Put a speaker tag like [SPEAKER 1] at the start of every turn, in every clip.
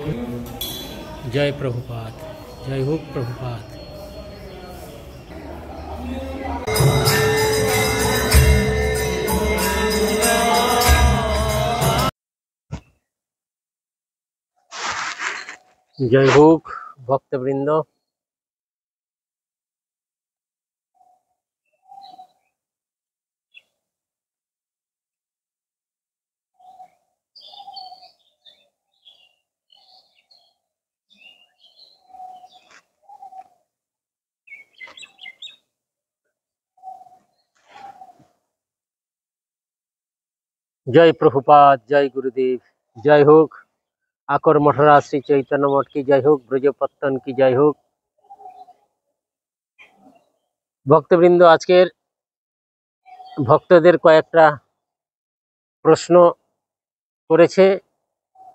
[SPEAKER 1] जय प्रभुपाद, जय हो प्रभुपाद। जय हो भक्तवृंद। जय प्रभुपाद, जय गुरुदेव, जय होक आकर मठराज श्री चैतन्य मठ की जय होक, ब्रजपत्तन की जय होक। भक्तबृंद, आजकेर भक्तদের কয়েকটা প্রশ্ন করেছে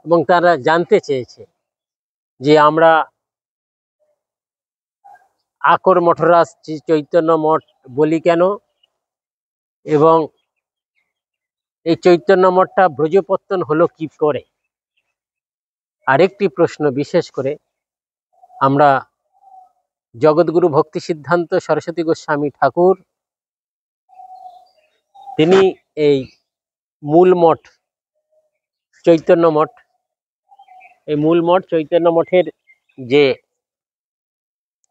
[SPEAKER 1] এবং তারা জানতে চেয়েছে যে আমরা আকর মঠরাজ শ্রী চৈতন্য মঠ বলি কেন, এবং এই চৈতন্য মঠটা ব্রজপত্তন হলো কি করে। আরেকটি প্রশ্ন, বিশেষ করে আমরা জগৎগুরু ভক্তি সিদ্ধান্ত সরস্বতী গোস্বামী ঠাকুর, তিনি এই মূল মঠ চৈতন্য মঠ, এই মূল মঠ চৈতন্য মঠের যে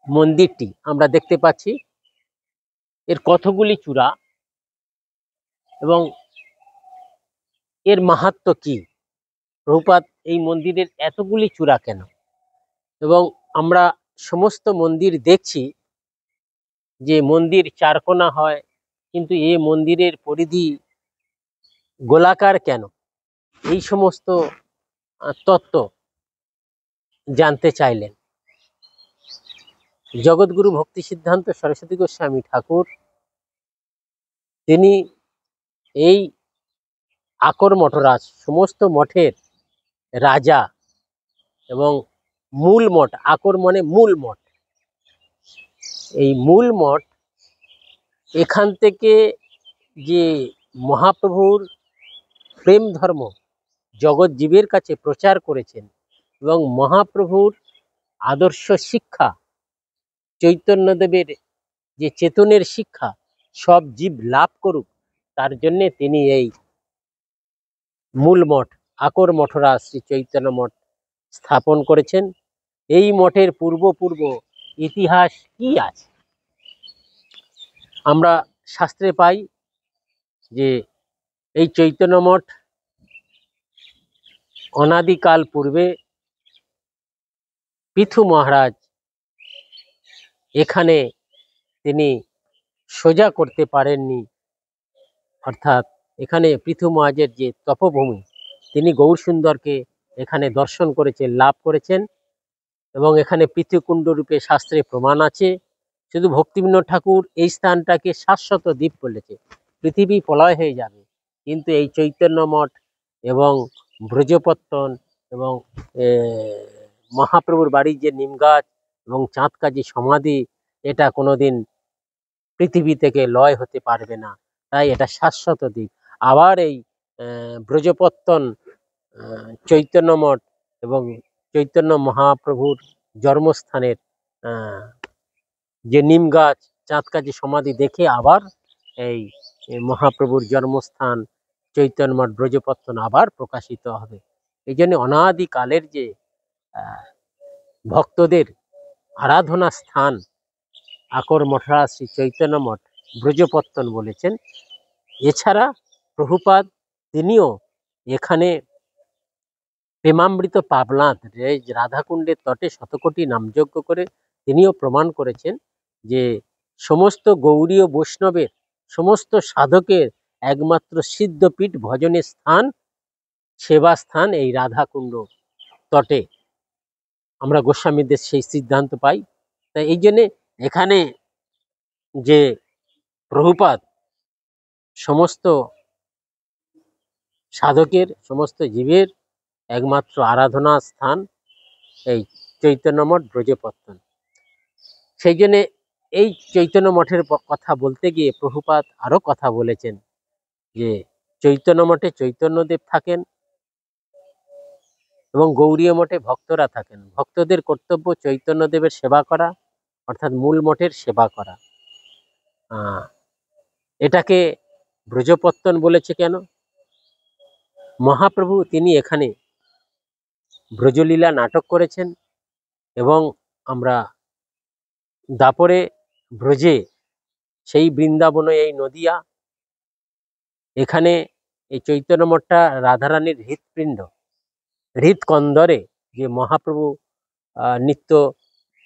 [SPEAKER 1] মন্দিরটি আমরা দেখতে পাচ্ছি, এর কতগুলি চূড়া এবং এর মাহাত্ম্য কি, প্রভুপাদ এই মন্দিরের এতগুলি চূড়া কেন। এবং আমরা সমস্ত মন্দির দেখছি যে মন্দির চারকোনা হয়, কিন্তু এই মন্দিরের পরিধি গোলাকার কেন, এই সমস্ত তত্ত্ব জানতে চাইলেন জগৎগুরু ভক্তি সিদ্ধান্ত সরস্বতী গোস্বামী ঠাকুর। তিনি এই আকর মঠরাজ, সমস্ত মঠের রাজা এবং মূল মঠ, আকর মানে মূল মঠ। এই মূল মঠ, এখান থেকে যে মহাপ্রভুর প্রেম ধর্ম জগৎ জীবের কাছে প্রচার করেছেন এবং মহাপ্রভুর আদর্শ শিক্ষা, চৈতন্যদেবের যে চেতনের শিক্ষা সব জীব লাভ করুক, তার জন্যে তিনি এই মূল মঠ আকর মঠরাজ শ্রী চৈতন্য মঠ স্থাপন করেছেন। এই মঠের পূর্ব ইতিহাস কি আছে আমরা শাস্ত্রে পাই যে এই চৈতন্য মঠ অনাদিকাল পূর্বে পৃথু মহারাজ এখানে তিনি সোজা করতে পারেননি, অর্থাৎ এখানে পৃথু মহারাজের যে তপভূমি, তিনি গৌরসুন্দরকে এখানে দর্শন করেছেন, লাভ করেছেন এবং এখানে পৃথুকুণ্ড রূপে শাস্ত্রে প্রমাণ আছে। শুধু ভক্তিবিনোদ ঠাকুর এই স্থানটাকে শাশ্বত দ্বীপ বলেছে, পৃথিবী প্রলয় হয়ে যাবে, কিন্তু এই চৈতন্য মঠ এবং ব্রজপত্তন এবং মহাপ্রভুর বাড়ির যে নিম গাছ এবং চাঁদকাজি সমাধি, এটা কোনোদিন পৃথিবী থেকে লয় হতে পারবে না, তাই এটা শাশ্বত দ্বীপ। আবার এই ব্রজপত্তন চৈতন্য মঠ এবং চৈতন্য মহাপ্রভুর জন্মস্থানের যে নিম গাছ চাঁদকাজি সমাধি দেখে আবার এই মহাপ্রভুর জন্মস্থান চৈতন্য মঠ ব্রজপত্তন আবার প্রকাশিত হবে। এই জন্য অনাদিকালের যে ভক্তদের আরাধনা স্থান আকর মঠরাজ শ্রী চৈতন্য মঠ ব্রজপত্তন বলেছেন। এছাড়া প্রভুপাদ তিনিও এখানে প্রেমামৃত পাবনাথ রাধাকুণ্ডের তটে শতকোটি নামযজ্ঞ করে তিনিও প্রমাণ করেছেন যে সমস্ত গৌড়ীয় বৈষ্ণবের, সমস্ত সাধকের একমাত্র সিদ্ধপীঠ ভজনের স্থান, সেবা স্থান এই রাধাকুণ্ড তটে। আমরা গোস্বামীদের সেই সিদ্ধান্ত পাই। তাই এই জন্যে এখানে যে প্রভুপাদ সমস্ত সাধকের, সমস্ত জীবের একমাত্র আরাধনা স্থান এই চৈতন্য মঠ ব্রজপত্তন। সেই জন্যে এই চৈতন্য মঠের কথা বলতে গিয়ে প্রভুপাদ আরো কথা বলেছেন যে চৈতন্য মঠে চৈতন্যদেব থাকেন, এবং গৌড়ীয় মঠে ভক্তরা থাকেন। ভক্তদের কর্তব্য চৈতন্যদেবের সেবা করা, অর্থাৎ মূল মঠের সেবা করা। এটাকে ব্রজপত্তন বলেছে কেন? মহাপ্রভু তিনি এখানে ব্রজলীলা নাটক করেছেন এবং আমরা দাপরে ব্রজে সেই বৃন্দাবনে এই নদিয়া, এখানে এই চৈতন্য মঠটা রাধারানীর হৃৎপিণ্ড, হৃৎকন্দরে যে মহাপ্রভু নিত্য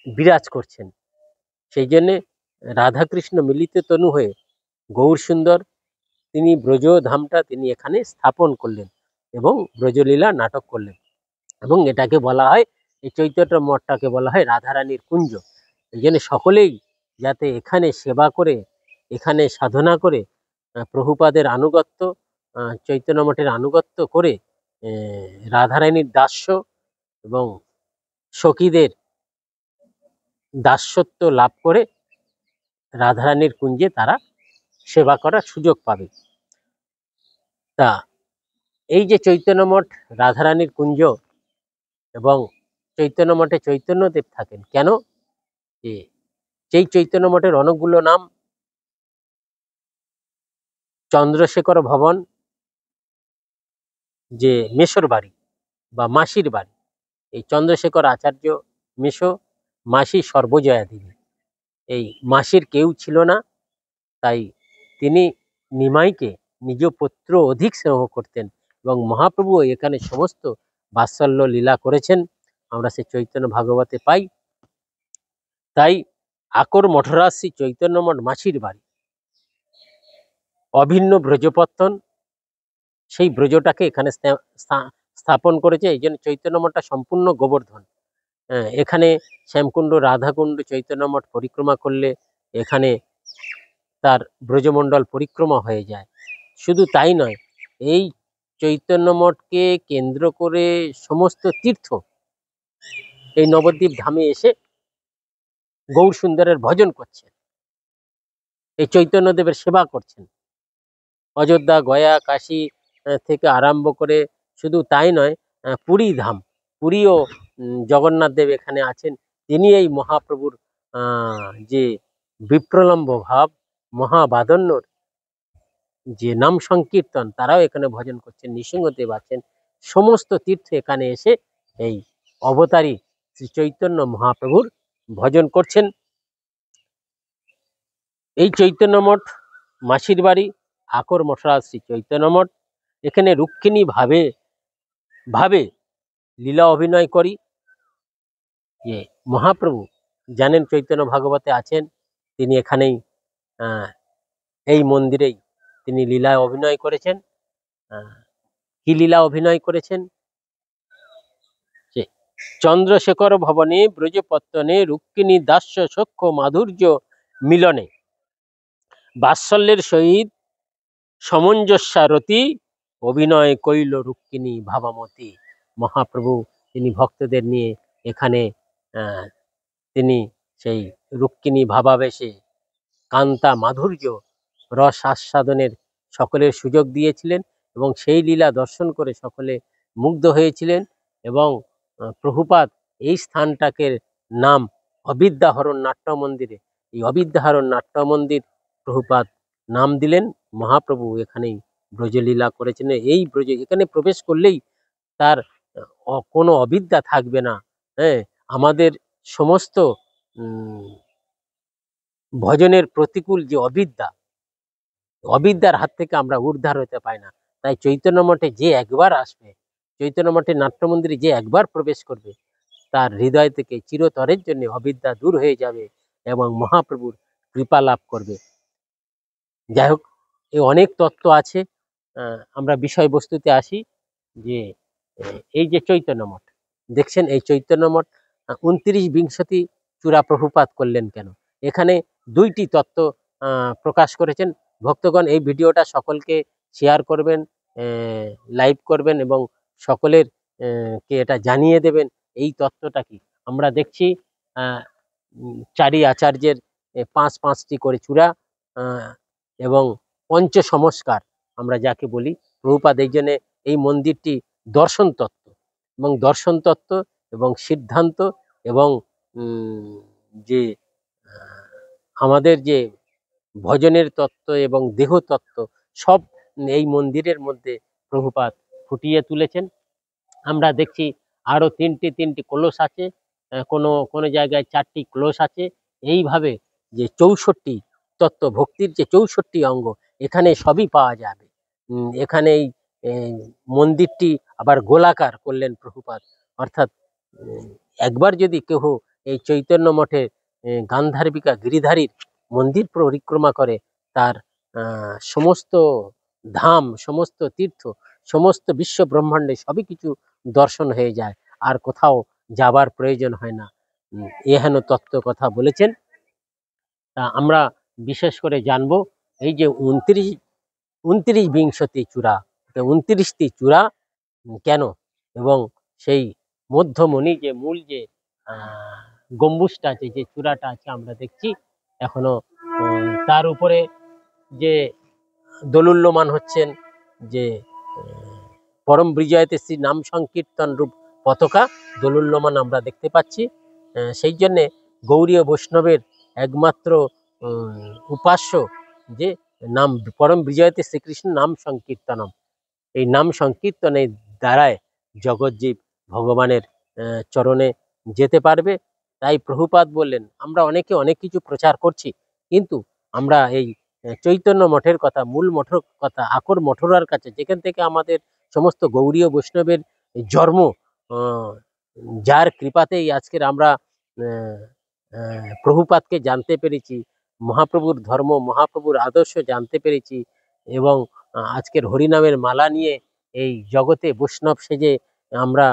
[SPEAKER 1] বিরাজ করছেন। সেই জন্যে রাধাকৃষ্ণ মিলিত তনু হয়ে গৌর সুন্দর তিনি ব্রজধামটা তিনি এখানে স্থাপন করলেন এবং ব্রজলীলা নাটক করলেন। এবং এটাকে বলা হয়, এই চৈতন্য মঠটাকে বলা হয় রাধারানীর কুঞ্জ। এই জন্য সকলেই যাতে এখানে সেবা করে, এখানে সাধনা করে, প্রভুপাদের আনুগত্য, চৈতন্য মঠের আনুগত্য করে রাধারানীর দাস্য এবং সখীদের দাসত্ব লাভ করে রাধারানীর কুঞ্জে তারা সেবা করার সুযোগ পাবে। তা এই যে চৈতন্য মঠ রাধারানীর কুঞ্জ এবং চৈতন্য মঠে চৈতন্যদেব থাকেন কেন? যেই চৈতন্য মঠের অনেকগুলো নাম, চন্দ্রশেখর ভবন যে মেশোর বাড়ি বা মাসির বাড়ি, এই চন্দ্রশেখর আচার্য মেশো, মাসি সর্বজয়া দেবী। এই মাসির কেউ ছিল না, তাই তিনি নিমাইকে নিজ পুত্র অধিক স্নেহ করতেন এবং মহাপ্রভু এখানে সমস্ত বাৎসল্য লীলা করেছেন, আমরা সে চৈতন্য ভাগবতে পাই। তাই আকর মঠরাশি চৈতন্য মঠ মাসির বাড়ি, অভিন্ন ব্রজপত্তন সেই ব্রজটাকে এখানে স্থাপন করেছে। এই জন্য চৈতন্য মঠটা সম্পূর্ণ গোবর্ধন। এখানে শ্যামকুণ্ড, রাধাকুণ্ড, চৈতন্য মঠ পরিক্রমা করলে এখানে তার ব্রজমণ্ডল পরিক্রমা হয়ে যায়। শুধু তাই নয়, এই চৈতন্য মঠকে কেন্দ্র করে সমস্ত তীর্থ এই নবদ্বীপ ধামে এসে গৌর সুন্দরের ভজন করছেন, এই চৈতন্যদেবের সেবা করছেন। অযোধ্যা, গয়া, কাশী থেকে আরম্ভ করে, শুধু তাই নয়, পুরী ধাম, পুরীও জগন্নাথ দেব এখানে আছেন। তিনি এই মহাপ্রভুর যে বিপ্রলম্ব ভাব, মহাবাদন্যর যে নাম সংকীর্তন, তারাও এখানে ভজন করছেন। নৃসিংহদেব আছেন। সমস্ত তীর্থ এখানে এসে এই অবতারী শ্রী চৈতন্য মহাপ্রভুর ভজন করছেন। এই চৈতন্য মঠ মাসির বাড়ি আকর মঠরাজ শ্রী চৈতন্য মঠ। এখানে রুক্মিণী ভাবে ভাবে লীলা অভিনয় করি। যে মহাপ্রভু জানেন চৈতন্য ভাগবতে আছেন, তিনি এখানেই এই মন্দিরেই তিনি লীলায় অভিনয় করেছেন। কি লীলা অভিনয় করেছেন? যে চন্দ্রশেখর ভবনে ব্রজপত্তনে রুক্মিণী দাস্য সখ্য মাধুর্য মিলনে বাৎসল্যের সহিত সমঞ্জস্যারতি অভিনয় কইল রুক্মিণী ভাবামতি। মহাপ্রভু তিনি ভক্তদের নিয়ে এখানে তিনি সেই রুক্মিণী ভাবাবেশে কান্তা মাধুর্য রস আস্বাদনের সকলের সুযোগ দিয়েছিলেন এবং সেই লীলা দর্শন করে সকলে মুগ্ধ হয়েছিলেন। এবং প্রভুপাদ এই স্থানটাকে নাম অবিদ্যাহরণ নাট্য মন্দিরে, এই অবিদ্যাহরণ নাট্য মন্দির প্রভুপাদ নাম দিলেন। মহাপ্রভু এখানেই ব্রজলীলা করেছেন। এই ব্রজ এখানে প্রবেশ করলেই তার কোনো অবিদ্যা থাকবে না। হ্যাঁ, আমাদের সমস্ত ভজনের প্রতিকূল যে অবিদ্যার হাত থেকে আমরা উদ্ধার হতে পাই না। তাই চৈতন্য মঠে যে একবার আসবে, চৈতন্য মঠের নাট্য মন্দিরে যে একবার প্রবেশ করবে, তার হৃদয় থেকে চিরতরের জন্য অবিদ্যা দূর হয়ে যাবে এবং মহাপ্রভুর কৃপা লাভ করবে। যাই হোক, এই অনেক তত্ত্ব আছে। আমরা বিষয়বস্তুতে আসি। যে এই যে চৈতন্য মঠ দেখছেন, এই চৈতন্য মঠ 29-বিংশতি চূড়া প্রভুপাত করলেন কেন? এখানে দুইটি তত্ত্ব প্রকাশ করেছেন। ভক্তগণ, এই ভিডিওটা সকলকে শেয়ার করবেন, লাইভ করবেন এবং সকলের কে এটা জানিয়ে দেবেন এই তত্ত্বটা কি। আমরা দেখছি চারি আচার্যের 5-5টি করে চূড়া এবং পঞ্চ সংস্কার আমরা যাকে বলি। প্রভুপাদ এই জন্যে এই মন্দিরটি দর্শন তত্ত্ব, এবং দর্শন তত্ত্ব এবং সিদ্ধান্ত এবং যে আমাদের যে ভজনের তত্ত্ব এবং দেহ তত্ত্ব সব এই মন্দিরের মধ্যে প্রভুপাদ ফুটিয়ে তুলেছেন। আমরা দেখছি আরো তিনটি কলস আছে, কোনো কোনো জায়গায় 4টি কলস আছে। এইভাবে যে 64 তত্ত্ব ভক্তির যে 64 অঙ্গ এখানে সবই পাওয়া যাবে। এখানে এই মন্দিরটি আবার গোলাকার করলেন প্রভুপাদ, অর্থাৎ একবার যদি কেহ এই চৈতন্য মঠের গান্ধারবিকা গিরিধারীর মন্দির পরিক্রমা করে, তার সমস্ত ধাম, সমস্ত তীর্থ, সমস্ত বিশ্ব ব্রহ্মাণ্ডে সবই কিছু দর্শন হয়ে যায়, আর কোথাও যাবার প্রয়োজন হয় না। এহেন তত্ত্ব কথা বলেছেন। তা আমরা বিশেষ করে জানবো এই যে 29 বিংশতি চূড়া, 29টি চূড়া কেন, এবং সেই মধ্যমণি যে মূল যে গম্বুজটা আছে, যে চূড়াটা আছে আমরা দেখছি এখনো, তার উপরে যে দোলুল্যমান হচ্ছেন যে পরম বিজয়তে শ্রী নাম সংকীর্তন রূপ পতাকা দোলুল্যমান আমরা দেখতে পাচ্ছি। সেই জন্যে গৌড়ীয় বৈষ্ণবের একমাত্র উপাস্য যে নাম পরম বিজয়তে শ্রীকৃষ্ণ নাম সংকীর্তনম, এই নাম সংকীর্তনের দ্বারায় জগজ্জীব ভগবানের চরণে যেতে পারবে। তাই প্রভুপাদ বললেন, আমরা অনেকে অনেক কিছু প্রচার করছি, কিন্তু আমরা এই চৈতন্য মঠের কথা, মূল মঠের কথা, আকর মঠরার কাছে, যেখান থেকে আমাদের সমস্ত গৌড়ীয় বৈষ্ণবের জন্ম, যার কৃপাতেই আজকের আমরা প্রভুপাদকে জানতে পেরেছি, মহাপ্রভুর ধর্ম, মহাপ্রভুর আদর্শ জানতে পেরেছি, এবং আজকের হরিনামের মালা নিয়ে এই জগতে বৈষ্ণব সেজে আমরা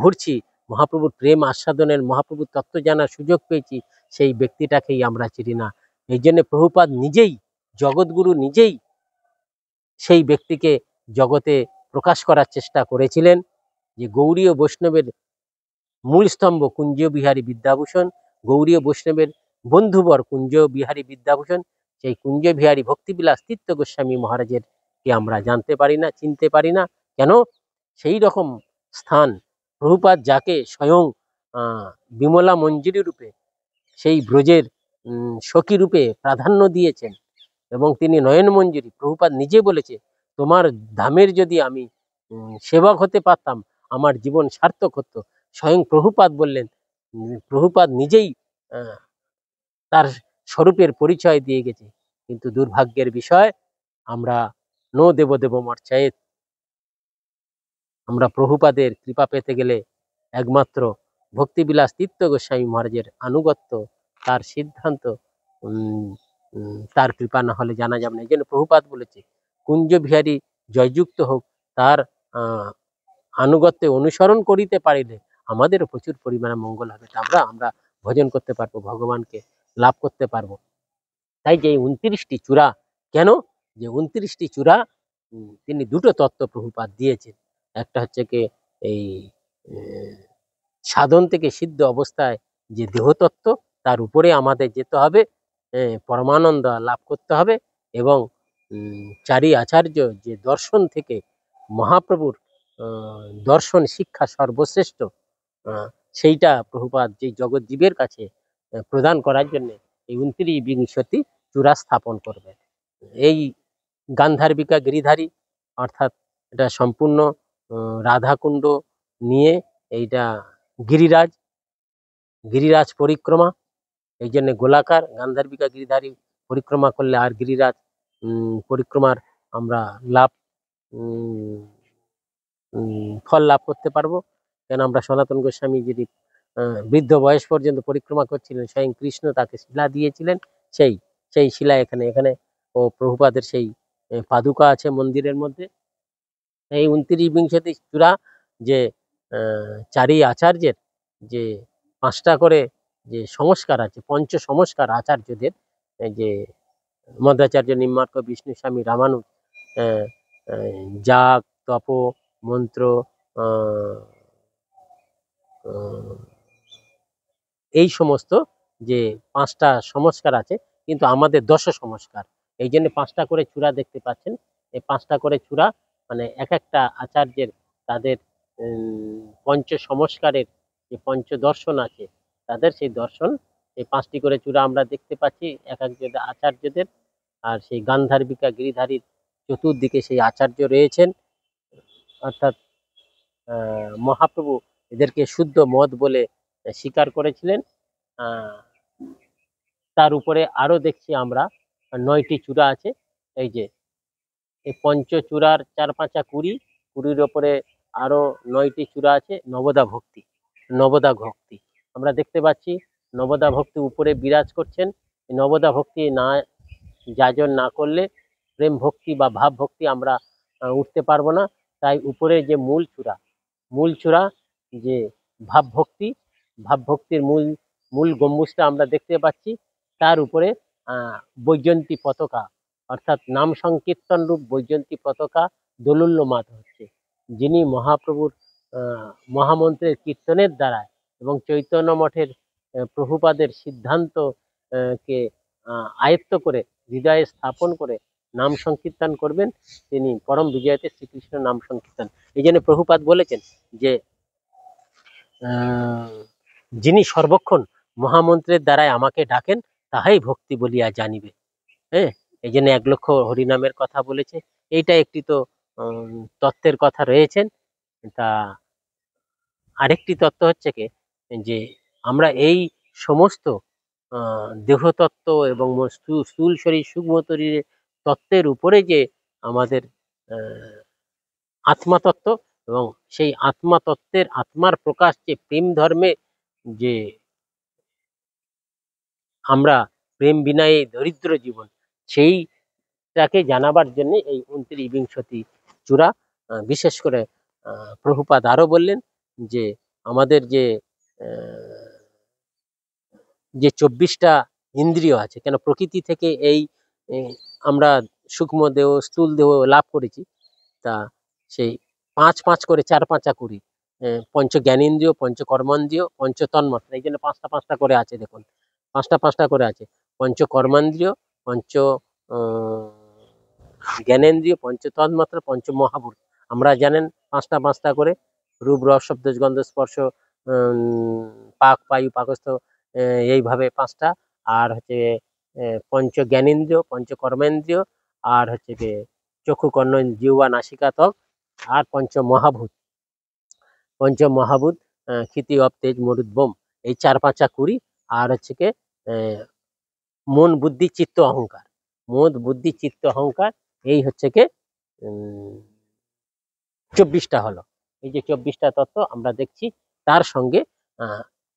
[SPEAKER 1] ঘুরছি, মহাপ্রভুর প্রেম আস্বাদনের, মহাপ্রভুর তত্ত্ব জানার সুযোগ পেয়েছি, সেই ব্যক্তিটাকেই আমরা চিনি না। এই জন্য প্রভুপাদ নিজেই, জগৎগুরু নিজেই সেই ব্যক্তিকে জগতে প্রকাশ করার চেষ্টা করেছিলেন, যে গৌড়ীয় বৈষ্ণবের মূল স্তম্ভ কুঞ্জ বিহারী বিদ্যাভূষণ, গৌড়ীয় বৈষ্ণবের বন্ধুবর কুঞ্জ বিহারী বিদ্যাভূষণ, সেই কুঞ্জ বিহারী ভক্তিবিলাস তীর্থ গোস্বামী মহারাজের কে আমরা জানতে পারি না, চিনতে পারি না। কেন? সেই রকম স্থান প্রভুপাদ যাকে স্বয়ং বিমলা মঞ্জুরি রূপে, সেই ব্রজের সখী রূপে প্রাধান্য দিয়েছেন, এবং তিনি নয়ন মঞ্জুরি, প্রভুপাদ নিজে বলেছে, তোমার ধামের যদি আমি সেবক হতে পারতাম আমার জীবন সার্থক হতো। স্বয়ং প্রভুপাদ বললেন, প্রভুপাদ নিজেই তার স্বরূপের পরিচয় দিয়ে গেছে। কিন্তু দুর্ভাগ্যের বিষয়, আমরা নো দেব মর্চায়েত, আমরা প্রভুপাদের কৃপা পেতে গেলে একমাত্র ভক্তিবিলাস তীর্থ গোস্বামী মহারাজের আনুগত্য, তার সিদ্ধান্ত, তার কৃপা না হলে জানা যাবে না। এই জন্য প্রভুপাদ বলেছে, কুঞ্জ বিহারী জয়যুক্ত হোক, তার আনুগত্যে অনুসরণ করিতে পারিলে আমাদেরও প্রচুর পরিমাণে মঙ্গল হবে, আমরা ভজন করতে পারবো, ভগবানকে লাভ করতে পারবো। তাই যে 29টি চূড়া কেন, যে 29টি চূড়া তিনি দুটো তত্ত্ব প্রভুপাদ দিয়েছেন। একটা হচ্ছে কি এই সাধন থেকে সিদ্ধ অবস্থায় যে দেহতত্ত্ব, তার উপরে আমাদের যেতে হবে, পরমানন্দ লাভ করতে হবে, এবং চারি আচার্য যে দর্শন থেকে মহাপ্রভুর দর্শন শিক্ষা সর্বশ্রেষ্ঠ, সেইটা প্রভুপাদ যে জগৎজীবের কাছে প্রদান করার জন্য এই 29 বিংশতি চূড়া স্থাপন করবে। এই গান্ধারবিকা গিরিধারী, অর্থাৎ এটা সম্পূর্ণ রাধাকুণ্ড নিয়ে এইটা গিরিরাজ পরিক্রমা, এই জন্য গোলাকার। গান্ধারবিকা গিরিধারী পরিক্রমা করলে আর গিরিরাজ পরিক্রমার আমরা লাভ, ফল লাভ করতে পারবো। কেন, আমরা সনাতন গোস্বামী যদি বৃদ্ধ বয়স পর্যন্ত পরিক্রমা করছিলেন, স্বয়ং কৃষ্ণ তাকে শিলা দিয়েছিলেন, সেই শিলা এখানে ও প্রভুপাদের সেই পাদুকা আছে মন্দিরের মধ্যে। এই 29 বিংশতি চূড়া যে চারি আচার্যের যে 5টা করে যে সংস্কার আছে, পঞ্চ সংস্কার আচার্যদের, যে মধ্বাচার্য, নিম্বার্ক, বিষ্ণু স্বামী, রামানুজ, যাগ, তপ, মন্ত্র, এই সমস্ত যে 5টা সংস্কার আছে, কিন্তু আমাদের 10 সংস্কার। এই জন্য 5টা করে চূড়া দেখতে পাচ্ছেন। এই 5টা করে চূড়া মানে এক একটা আচার্যের তাদের পঞ্চ সংস্কারের যে পঞ্চদর্শন আছে তাদের সেই দর্শন, এই 5টি করে চূড়া আমরা দেখতে পাচ্ছি এক একজন আচার্যদের। আর সেই গান্ধার্বিকা গিরিধারীর চতুর্দিকে সেই আচার্য রয়েছেন, অর্থাৎ মহাপ্রভু এদেরকে শুদ্ধ মত বলে স্বীকার করেছিলেন। আহ, তার উপরে আরো দেখছি আমরা 9টি চূড়া আছে। এই যে এই পঞ্চচূড়ার 4 5 20, 20-র ওপরে আরো 9টি চূড়া আছে। নবদা ভক্তি, নবদা ভক্তি আমরা দেখতে পাচ্ছি। নবদা ভক্তি উপরে বিরাজ করছেন। এই নবদা ভক্তি না যাজন না করলে প্রেম ভক্তি বা ভাব ভক্তি আমরা উঠতে পারবো না। তাই উপরে যে মূল চূড়া যে ভাব ভক্তি, ভাব ভক্তির মূল মূল গম্বুজটা আমরা দেখতে পাচ্ছি। তার উপরে বৈজয়ন্তী পতাকা, অর্থাৎ নাম সংকীর্তন রূপ বৈজয়ন্তী পতাকা দোলুল্যমান হচ্ছে। যিনি মহাপ্রভুর মহামন্ত্রের কীর্তনের দ্বারা এবং চৈতন্য মঠের প্রভুপাদের সিদ্ধান্ত কে আয়ত্ত করে হৃদয়ে স্থাপন করে নাম সংকীর্তন করবেন, তিনি পরম বিজয়তে শ্রীকৃষ্ণ নাম সংকীর্তন। এই জন্য প্রভুপাদ বলেছেন যে যিনি সর্বক্ষণ মহামন্ত্রের দ্বারাই আমাকে ডাকেন তাহাই ভক্তি বলিয়া জানিবে। হ্যাঁ, এই জন্য 1 লক্ষ হরিনামের কথা বলেছে। এইটা একটি তো তত্ত্বের কথা রয়েছেন। তা আরেকটি তত্ত্ব হচ্ছে কি, যে আমরা এই সমস্ত দেহতত্ত্ব এবং স্থূল শরীর সূক্ষ্ম শরীরের তত্ত্বের উপরে যে আমাদের আত্মাতত্ত্ব, এবং সেই আত্মাতত্ত্বের আত্মার প্রকাশ যে প্রেম ধর্মে, যে আমরা প্রেম বিনা এই দরিদ্র জীবন, সেইটাকে জানাবার জন্য এই 29 চূড়া। বিশেষ করে প্রভুপাদ আরো বললেন যে আমাদের যে 24টা ইন্দ্রিয় আছে, কেন প্রকৃতি থেকে এই আমরা সূক্ষ্ম দেহ স্থূল দেহ লাভ করেছি। তা সেই 5 5 করে 4 5 20, পঞ্চ জ্ঞানেন্দ্রিয়, পঞ্চ কর্মেন্দ্রিয়, পঞ্চ তন্মাত্রা, এই জন্য 5টা 5টা করে আছে। দেখুন 5টা 5টা করে আছে। পঞ্চ কর্মেন্দ্রিয়, পঞ্চ জ্ঞানেন্দ্রিয়, পঞ্চ তন্মাত্রা, পঞ্চ মহাভূত। আমরা জানেন 5টা 5টা করে, রূপ রস শব্দ গন্ধ স্পর্শ পাক বায়ু পাকস্থ, এইভাবে 5টা। আর হচ্ছে পঞ্চ জ্ঞানেন্দ্রিয়, পঞ্চ কর্মেন্দ্রিয়, আর হচ্ছে যে চক্ষু কর্ণ জিহ্বা নাসিকা ত্বক, আর পঞ্চ মহাভূত ক্ষিতি অপ তেজ মরুদ্বম, এই 4 5 20। আর হচ্ছে কি মন বুদ্ধি চিত্ত অহংকার, মন বুদ্ধি চিত্ত অহংকার, এই হচ্ছে কি 24টা হলো। এই যে 24টা তত্ত্ব আমরা দেখছি, তার সঙ্গে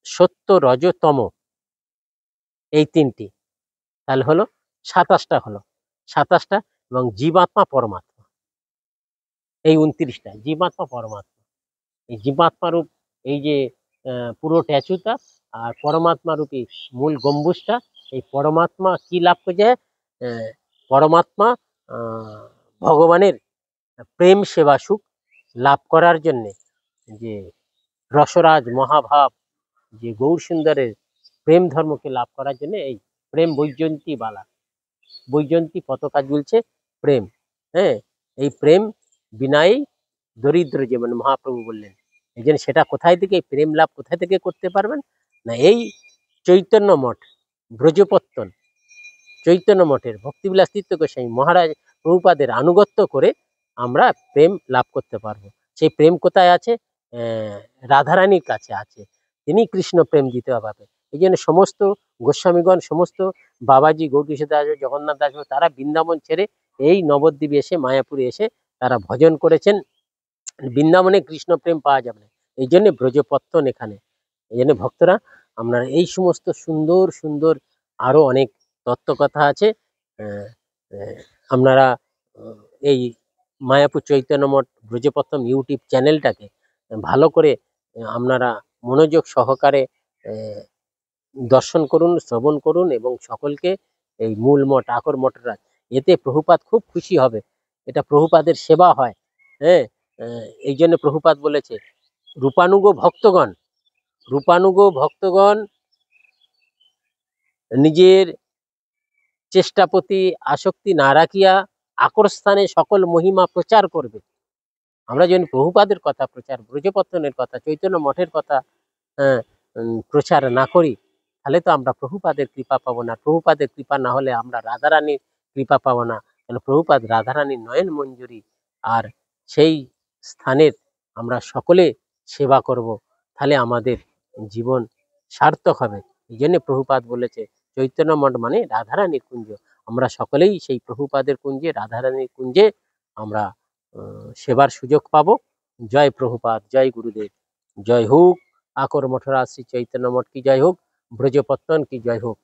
[SPEAKER 1] সত্য রজ তম এই 3টি, তাহলে হলো 27টা হলো। 27টা এবং জীবাত্মা পরমাত্মা এই 29টা। জীবাত্মা পরমাত্মা, এই জীবাত্মা রূপ এই যে পুরো ট্যাচুটা, আর পরমাত্মা রূপী মূল গম্বুজটা। এই পরমাত্মা কি লাভ করে যায়? পরমাত্মা ভগবানের প্রেম সেবা সুখ লাভ করার জন্যে, যে রসরাজ মহাভাব যে গৌর সুন্দরের প্রেম ধর্মকে লাভ করার জন্য এই প্রেম বৈজয়ন্তী বালা, বৈজয়ন্তী পতাকা ঝুলছে প্রেম। হ্যাঁ, এই প্রেম বিনাই দরিদ্র জীবন মহাপ্রভু বললেন। এই জন্য সেটা কোথায় থেকে প্রেম লাভ কোথায় থেকে করতে পারবেন না, এই চৈতন্য মঠ ব্রজপত্তন চৈতন্য মঠের ভক্তিবিলাস তীর্থ গোস্বামী মহারাজ প্রভুপাদের আনুগত্য করে আমরা প্রেম লাভ করতে পারবো। সেই প্রেম কোথায় আছে? রাধারানীর কাছে আছে, তিনি কৃষ্ণ প্রেম দিতে পারবে। এই জন্য সমস্ত গোস্বামীগণ, সমস্ত বাবাজি গৌরকিশোর দাস, জগন্নাথ দাস, তারা বৃন্দাবন ছেড়ে এই নবদ্বীপে এসে মায়াপুরে এসে তারা ভজন করেছেন। বৃন্দাবনে কৃষ্ণ প্রেম পাওয়া যাবে না, এই জন্য ব্রজপত্তন এখানে। এই জন্য ভক্তরা আপনারা এই সমস্ত সুন্দর সুন্দর আরো অনেক তত্ত্বকথা আছে, আপনারা এই মায়াপুর চৈতন্য মঠ ব্রজপত্তম ইউটিউব চ্যানেলটাকে ভালো করে আপনারা মনোযোগ সহকারে দর্শন করুন, শ্রবণ করুন, এবং সকলকে এই মূল মঠ আকর মঠরা, এতে প্রভুপাদ খুব খুশি হবে। এটা প্রভুপাদের সেবা হয়। হ্যাঁ, এই জন্য প্রভুপাদ বলেছে রূপানুগ ভক্তগণ নিজের চেষ্টা প্রতি আসক্তি না রাখিয়া আকর স্থানে সকল মহিমা প্রচার করবে। আমরা যদি প্রভুপাদের কথা প্রচার, ব্রজপত্তনের কথা, চৈতন্য মঠের কথা প্রচার না করি, তাহলে তো আমরা প্রভুপাদের কৃপা পাবো না। প্রভুপাদের কৃপা না হলে আমরা রাধারানীর কৃপা পাবো না। কেন প্রভুপাদ রাধারানীর নয়ন মঞ্জুরি, আর সেই স্থানের আমরা সকলে সেবা করব, তাহলে আমাদের জীবন সার্থক হবে। এই জন্য প্রভুপাদ বলেছে চৈতন্য মঠ মানে রাধারানীর কুঞ্জ। আমরা সকলেই সেই প্রভুপাদের কুঞ্জে, রাধারানীর কুঞ্জে আমরা সেবার সুযোগ পাবো। জয় প্রভুপাদ, জয় গুরুদেব, জয় হোক আকর মঠরা শ্রী চৈতন্য মঠ কি জয় হোক, ব্রজপত্তন কি জয় হোক।